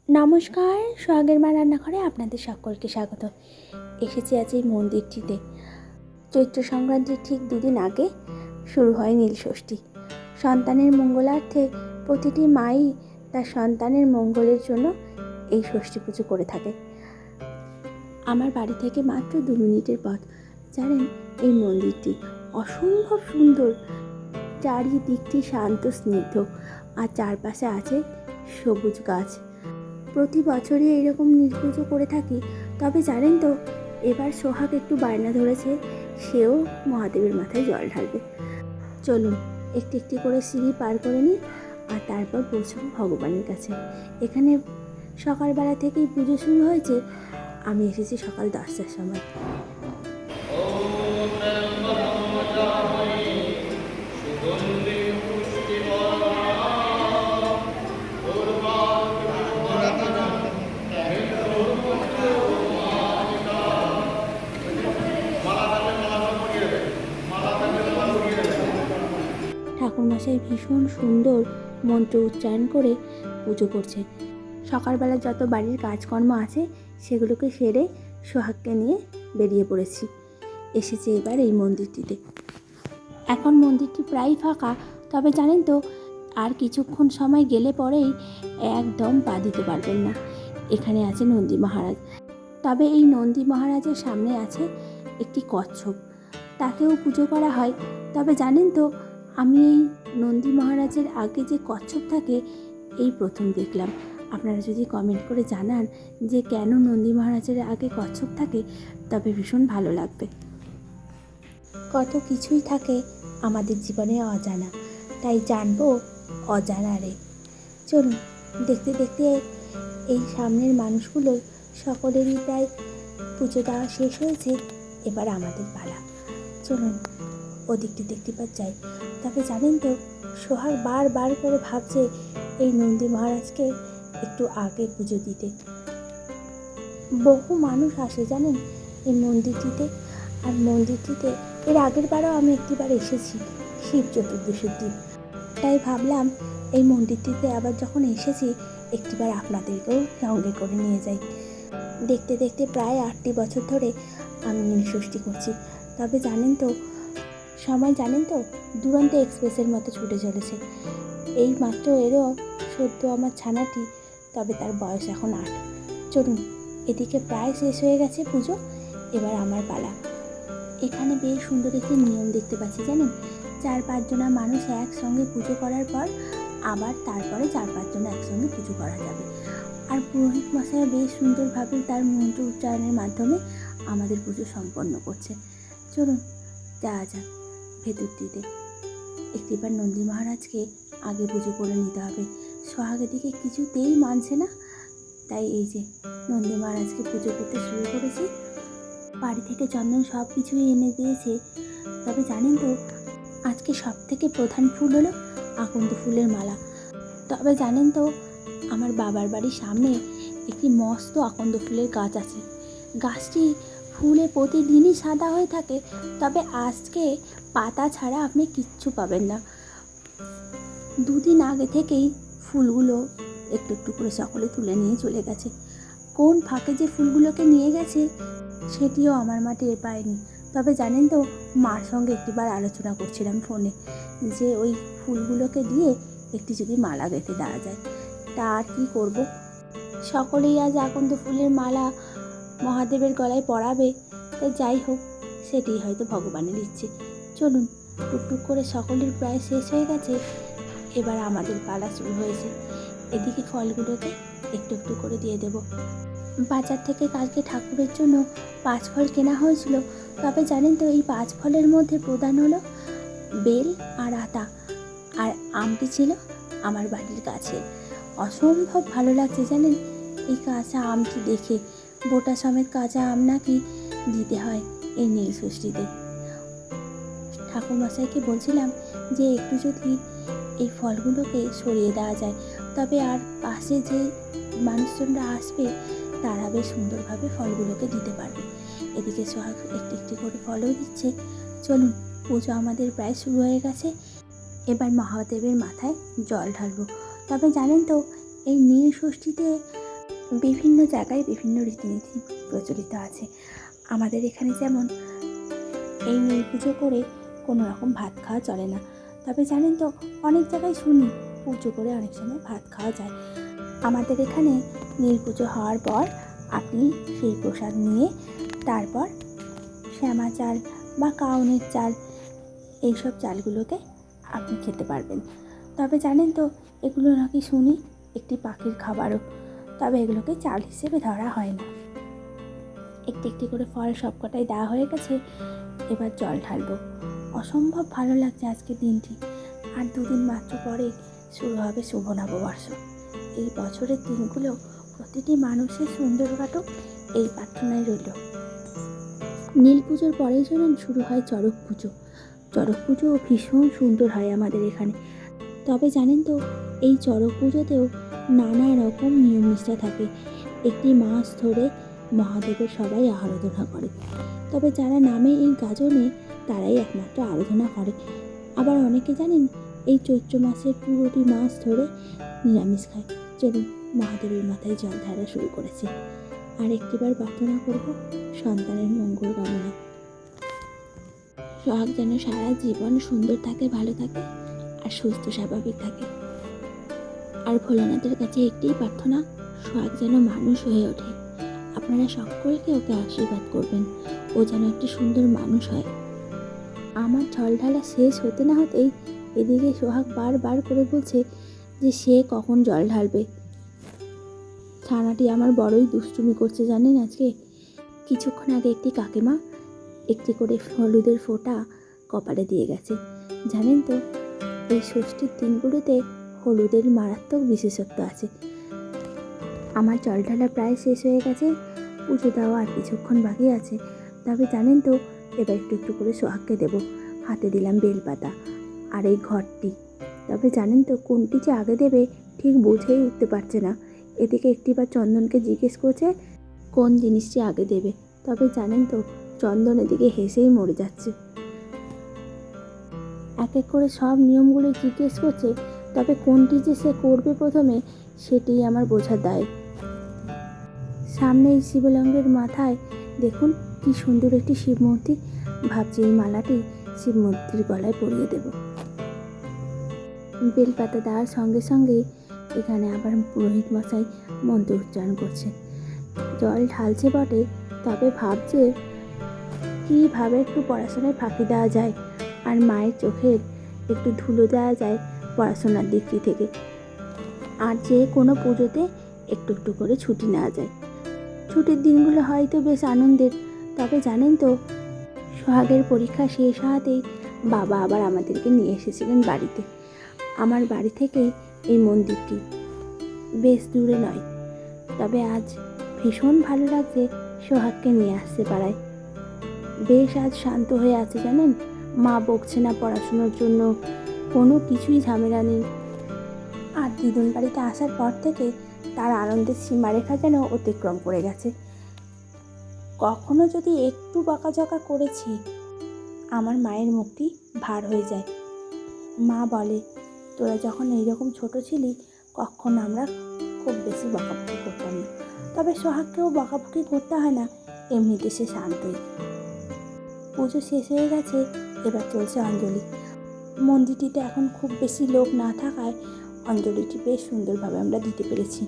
নমস্কার, সোহাগের মা রান্নাঘরে আপনাদের সকলকে স্বাগত। এসেছি আজ এই মন্দিরটিতে। চৈত্র সংক্রান্তির ঠিক দুদিন আগে শুরু হয় নীলষষ্ঠী। সন্তানের মঙ্গলার্থে প্রতিটি মাই তার সন্তানের মঙ্গলের জন্য এই ষষ্ঠী পুজো করে থাকে। আমার বাড়ি থেকে মাত্র 2 মিনিটের পথ। জানেন, এই মন্দিরটি অসম্ভব সুন্দর, চারিদিকটি শান্ত স্নিগ্ধ, আর চারপাশে আছে সবুজ গাছ। প্রতি বছরই এইরকম নীল পুজো করে থাকি। তবে জানেন তো, এবার সোহাগ একটু বায়না ধরেছে, সেও মহাদেবের মাথায় জল ঢালবে। চলুন একটি একটি করে সিঁড়ি পার করে নিই, আর তারপর পৌঁছব ভগবানের কাছে। এখানে সকালবেলা থেকেই পুজো শুরু হয়েছে। আমি এসেছি সকাল 10টার সময়। ঠাকুরমশাই ভীষণ সুন্দর মন্ত্র উচ্চারণ করে পুজো করছে। সকালবেলা যত বাড়ির কাজকর্ম আছে সেগুলোকে সেরে সোহাগকে নিয়ে বেরিয়ে পড়েছি। এসেছি এবার এই মন্দিরটিতে। এখন মন্দিরটি প্রায় ফাঁকা, তবে জানেন তো, আর কিছুক্ষণ সময় গেলে পরেই একদম পা দিতে পারবেন না। এখানে আছে নন্দী মহারাজ। তবে এই নন্দী মহারাজের সামনে আছে একটি কচ্ছপ, তাকেও পুজো করা হয়। তবে জানেন তো, আমি এই নন্দী মহারাজের আগে যে কচ্ছপ থাকে এই প্রথম দেখলাম। আপনারা যদি কমেন্ট করে জানান যে কেন নন্দী মহারাজের আগে কচ্ছপ থাকে, তবে ভীষণ ভালো লাগবে। কত কিছুই থাকে আমাদের জীবনে অজানা, তাই জানবো অজানারে। চলুন দেখতে দেখতে এই সামনের মানুষগুলো সকলেরই প্রায় পুজো দেওয়া শেষ হয়েছে। এবার আমাদের পালা। চলুন ওদিকটি দেখতে যাই। তবে জানেন তো, সোহাগ বারবার করে ভাবছে এই নন্দী মহারাজকে একটু আগে পুজো দিতে। বহু মানুষ আসে জানেন এই মন্দিরটিতে। আর মন্দিরটিতে এর আগের বারও আমি একটিবার এসেছি, শিব চতুর্দশীর দিন। তাই ভাবলাম এই মন্দিরটিতে আবার যখন এসেছি একটিবার আপনাদেরকেও সঙ্গে করে নিয়ে যাই। দেখতে দেখতে প্রায় 8টি বছর ধরে আমি নীলষষ্ঠী করছি। তবে জানেন তো, সময় জানেন তো দুরন্ত এক্সপ্রেসের মতো ছুটে চলেছে। এই মাত্র এরও সদ্য আমার ছানাটি, তবে তার বয়স এখন 8। চলুন, এদিকে প্রায় শেষ হয়ে গেছে পুজো, এবার আমার পালা। এখানে বেশ সুন্দর একটি নিয়ম দেখতে পাচ্ছি জানেন। 4-5 জনা মানুষ একসঙ্গে পুজো করার পর আবার তারপরে 4-5 জনা একসঙ্গে পুজো করা যাবে। আর পুরোহিত মশাই বেশ সুন্দরভাবে তার মন্ত্র উচ্চারণের মাধ্যমে আমাদের পুজো সম্পন্ন করছে। চলুন যাওয়া যাক ভেতরটিতে। একটিবার নন্দী মহারাজকে আগে পুজো করে নিতে হবে। সোহাগের দিকে কিছুতেই মানছে না, তাই এই যে নন্দী মহারাজকে পুজো করতে শুরু করেছি। বাড়ি থেকে চন্দন সব কিছুই এনে দিয়েছে। তবে জানেন তো, আজকে সব থেকে প্রধান ফুল হলো আকন্দ ফুলের মালা। তবে জানেন তো, আমার বাবার বাড়ির সামনে একটি মস্ত আকন্দ ফুলের গাছ আছে। গাছটি ফুলে প্রতিদিনই সাদা হয়ে থাকে, তবে আজকে পাতা ছাড়া আপনি কিচ্ছু পাবেন না। 2 দিন আগে থেকেই ফুলগুলো একটু একটু করে সকলে তুলে নিয়ে চলে গেছে। কোন ফাঁকে যে ফুলগুলোকে নিয়ে গেছে সেটিও আমার মা টের পায়নি। তবে জানেন তো, মার সঙ্গে একটিবার আলোচনা করছিলাম ফোনে যে ওই ফুলগুলোকে দিয়ে একটি যদি মালা গেঁথে দেওয়া যায়। তা আর কী করবো, সকলেই আজ আকন্দ ফুলের মালা মহাদেবের গলায় পরাবে। তাই যাই হোক, সেটি হয়তো ভগবানের ইচ্ছে। চলুন, টুকটুক করে সকলের প্রায় শেষ হয়ে গেছে, এবার আমাদের পালা শুরু হয়েছে। এদিকে ফলগুলোকে একটু একটু করে দিয়ে দেব। বাজার থেকে কালকে ঠাকুরের জন্য 5 ফল কেনা হয়েছিল। তবে জানেন তো, এই 5 ফলের মধ্যে প্রধান হলো বেল আর আতা, আর আমটি ছিল আমার বাড়ির গাছের। অসম্ভব ভালো লাগছে জানেন এই কাঁচা আমটি দেখে। বোটা সমেত কাঁচা আম নাকি দিতে হয় এই নীলষষ্ঠীতে। ঠাকুরমশাইকে বলছিলাম যে একটু যদি এই ফলগুলোকে সরিয়ে দেওয়া যায়, তবে আর পাশে যে মানুষজনরা আসবে তারা বেশ সুন্দরভাবে ফলগুলোকে দিতে পারবে। এদিকে সোহাগ একটি একটি করে ফলও দিচ্ছে। চলুন, পুজো আমাদের প্রায় শুরু হয়ে গেছে। এবার মহাদেবের মাথায় জল ঢালবো। তবে জানেন তো, এই নীলষষ্ঠীতে বিভিন্ন জায়গায় বিভিন্ন রীতিনীতি প্রচলিত আছে। আমাদের এখানে যেমন এই নীল পুজো করে কোনো রকম ভাত খাওয়া চলে না। তবে জানেন তো, অনেক জায়গায় শুনি পুজো করে অনেক সময় ভাত খাওয়া যায়। আমাদের এখানে নীল পুজো হওয়ার পর আপনি সেই প্রসাদ নিয়ে তারপর শ্যামা চাল বা কাউনের চাল এইসব চালগুলোকে আপনি খেতে পারবেন। তবে জানেন তো, এগুলো নাকি শুনি একটি পাখির খাবারও। তবে এগুলোকে চাল হিসেবে ধরা হয় না। একটি একটি করে ফল সবকটাই দেওয়া হয়ে গেছে, এবার জল ঢালবো। অসম্ভব ভালো লাগছে আজকের দিনটি। আর 2 দিন মাত্র পরে শুরু হবে শুভ নববর্ষ। এই বছরের দিনগুলো প্রতিটি মানুষের সুন্দর কাটুক, এই প্রার্থনায় রইল। নীল পুজোর পরেই জানেন শুরু হয় চড়ক পুজো। চড়ক পুজো ভীষণ সুন্দর হয় আমাদের এখানে। তবে জানেন তো, এই চড়ক পুজোতেও নানা রকম নিয়ম নিষ্ঠা থাকে। একটি মাস ধরে মহাদেবের সবাই আরাধনা করে। তবে যারা নামে এই গাজনে তারাই একমাত্র আরাধনা করে। আবার অনেকে জানেন এই চৈত্র মাসের পুরোটি মাস ধরে নিরামিষ খায়। চলুন মহাদেবের মাথায় জল ঢালা শুরু করেছে। আর একটিবার প্রার্থনা করব সন্তানের মঙ্গল কামনা। সোহাগ যেন সারা জীবন সুন্দর থাকে, ভালো থাকে আর সুস্থ স্বাভাবিক থাকে। আর ভোলানাথের কাছে একটিই প্রার্থনা, সোহাগ যেন মানুষ হয়ে ওঠে। আপনারা সকলকে ওকে আশীর্বাদ করবেন, ও যেন একটি সুন্দর মানুষ হয়। আমার জল ঢালা শেষ হতে না হতেই এদিকে সোহাগ বারবার করে বলছে যে সে কখন জল ঢালবে। ছানাটি আমার বড়ই দুষ্টুমি করছে জানেন। আজকে কিছুক্ষণ আগে একটি কাকিমা একটি করে হলুদের ফোঁটা কপালে দিয়ে গেছে। জানেন তো, এই ষষ্ঠীর দিনগুলোতে হলুদের মারাত্মক বিশেষত্ব আছে। আমার জল ঢালা প্রায় শেষ হয়ে গেছে, পুজো দেওয়া আর কিছুক্ষণ বাকি আছে। তবে জানেন তো, এবার একটু একটু করে সোহাগকে দেব। হাতে দিলাম বেলপাতা আর এই ঘরটি। তবে জানেন তো, কোনটি যে আগে দেবে ঠিক বুঝেই উঠতে পারছে না। এদিকে একটিবার চন্দনকে জিজ্ঞেস করছে কোন জিনিসটি আগে দেবে। তবে জানেন তো, চন্দন এদিকে হেসেই মরে যাচ্ছে। এক এক করে সব নিয়মগুলো জিজ্ঞেস করছে, তবে কোনটি যে সে করবে প্রথমে সেটিই আমার বোঝার দায়। সামনে এই শিবলিঙ্গের মাথায় দেখুন কি সুন্দর একটি শিব মূর্তি। ভাবছি এই মালাটি শিব মূর্তির গলায় পরিয়ে দেব। বেলপাতা দেওয়ার সঙ্গে সঙ্গে এখানে আবার পুরোহিত মশাই মন্ত্র উচ্চারণ করছে। জল ঢালছে বটে, তবে ভাবছে কীভাবে একটু পড়াশোনায় ফাঁকি দেওয়া যায় আর মায়ের চোখের একটু ধুলো দেওয়া যায় পড়াশোনার দিকটি থেকে। আর যে কোনো পুজোতে একটু একটু করে ছুটি নেওয়া যায়। ছুটির দিনগুলো হয়তো বেশ আনন্দের। তবে জানেন তো, সোহাগের পরীক্ষা শেষ হওয়াতেই বাবা আবার আমাদেরকে নিয়ে এসেছিলেন বাড়িতে। আমার বাড়ি থেকেই এই মন্দিরটি বেশ দূরে নয়। তবে আজ ভীষণ ভালো লাগছে সোহাগকে নিয়ে আসতে পারায়। বেশ আজ শান্ত হয়ে আছে জানেন। মা বকছে না পড়াশুনোর জন্য, কোনো কিছুই ঝামেলা নেই। আর দিদুন বাড়িতে আসার পর থেকে তার আনন্দের সীমারেখা যেন অতিক্রম করে গেছে। কখনো যদি একটু বকাঝকা করেছি, আমার মায়ের মুখটি ভার হয়ে যায়। মা বলে, তোরা যখন এইরকম ছোট ছিলি কখন আমরা খুব বেশি বকাবকি করতাম না। তবে সোহাগকেও বকাবকি করতে হয় না, এমনিতে সে শান্তই। পুজো শেষ হয়ে গেছে, এবার চলছে অঞ্জলি। মন্দিরটিতে এখন খুব বেশি লোক না থাকায় অঞ্জলিটি বেশ সুন্দরভাবে আমরা দিতে পেরেছি।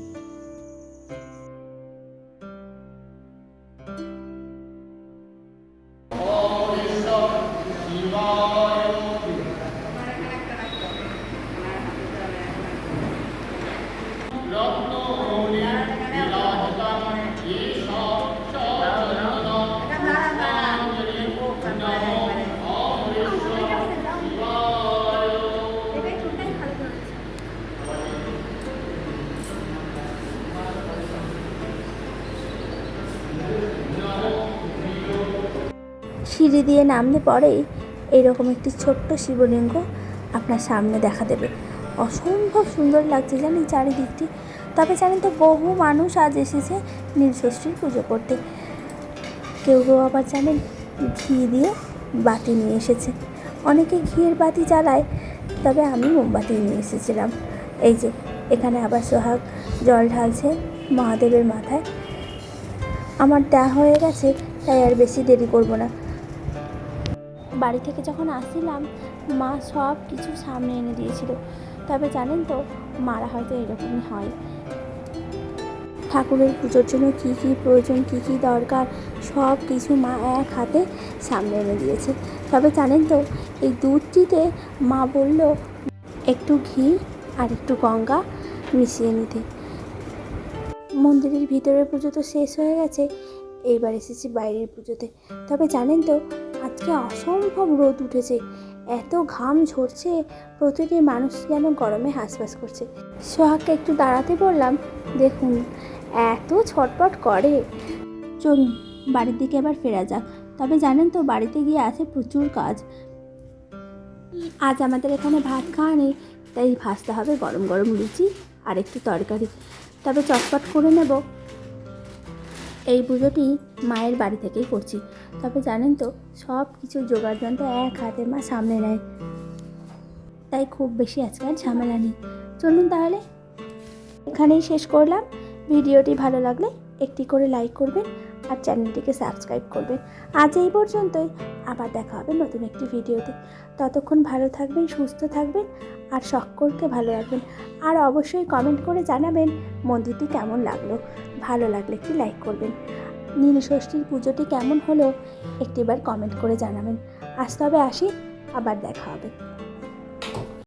সিঁড়ি দিয়ে নামলে পরেই এরকম একটি ছোট্ট শিবলিঙ্গ আপনার সামনে দেখা দেবে। অসম্ভব সুন্দর লাগছে জানেন চারিদিকটি। তবে জানেন তো, বহু মানুষ আজ এসেছে নীলষষ্ঠীর পুজো করতে। কেউ কেউ আবার জানেন ঘি দিয়ে বাতি নিয়ে এসেছে। অনেকে ঘিয়ের বাতি জ্বালায়, তবে আমি মোমবাতি নিয়ে এসেছিলাম। এই যে এখানে আবার সোহাগ জল ঢালছে, মহাদেবের মাথায়। আমার দেওয়া হয়ে গেছে, তাই আর বেশি দেরি করব না। বাড়ি থেকে যখন আসছিলাম মা সব কিছু সামনে এনে দিয়েছিল। তবে জানেন তো, মারা হয়তো এরকমই হয়। ঠাকুরের পুজোর জন্য কী কী প্রয়োজন, কী কী দরকার, সব কিছু মা এক হাতে সামনে এনে দিয়েছে। তবে জানেন তো, এই দুধটিতে মা বলল একটু ঘি আর একটু গঙ্গা মিশিয়ে নিতে। মন্দিরের ভিতরের পুজো তো শেষ হয়ে গেছে, এইবার এসেছি বাইরের পুজোতে। তবে জানেন তো, আজকে অসম্ভব রোদ উঠেছে, এত ঘাম ঝরছে, প্রতিটি মানুষ যেন গরমে হাঁসফাঁস করছে। সোহাগকে একটু দাঁড়াতে বললাম, দেখুন এত ছটপট করে। চলুন বাড়ির দিকে এবার ফেরা যাক। তবে জানেন তো, বাড়িতে গিয়ে আছে প্রচুর কাজ। আজ আমাদের এখানে ভাত খাওয়া নেই, তাই ভাজতে হবে গরম গরম লুচি আর একটু তরকারি। তবে চটপট করে নেব। এই পুজোটি মায়ের বাড়ি থেকেই করছি। তবে জানেন তো, সব কিছু জোগাড় যন্ত্র এক হাতে মা সামনে নেয়, তাই খুব বেশি আজকে আর ঝামেলা নেই। চলুন তাহলে এখানেই শেষ করলাম। ভিডিওটি ভালো লাগলে একটি করে লাইক করবেন আর চ্যানেলটিকে সাবস্ক্রাইব করবেন। আজ এই পর্যন্তই, আবার দেখা হবে নতুন একটি ভিডিওতে। ততক্ষণ ভালো থাকবেন, সুস্থ থাকবেন আর সকলকে ভালো রাখবেন। আর অবশ্যই কমেন্ট করে জানাবেন মন্দিরটি কেমন লাগলো। ভালো লাগলে একটি লাইক করবেন। নীলষষ্ঠীর পুজোটি কেমন হলো একটিবার কমেন্ট করে জানাবেন। আজ তবে আসি, আবার দেখা হবে।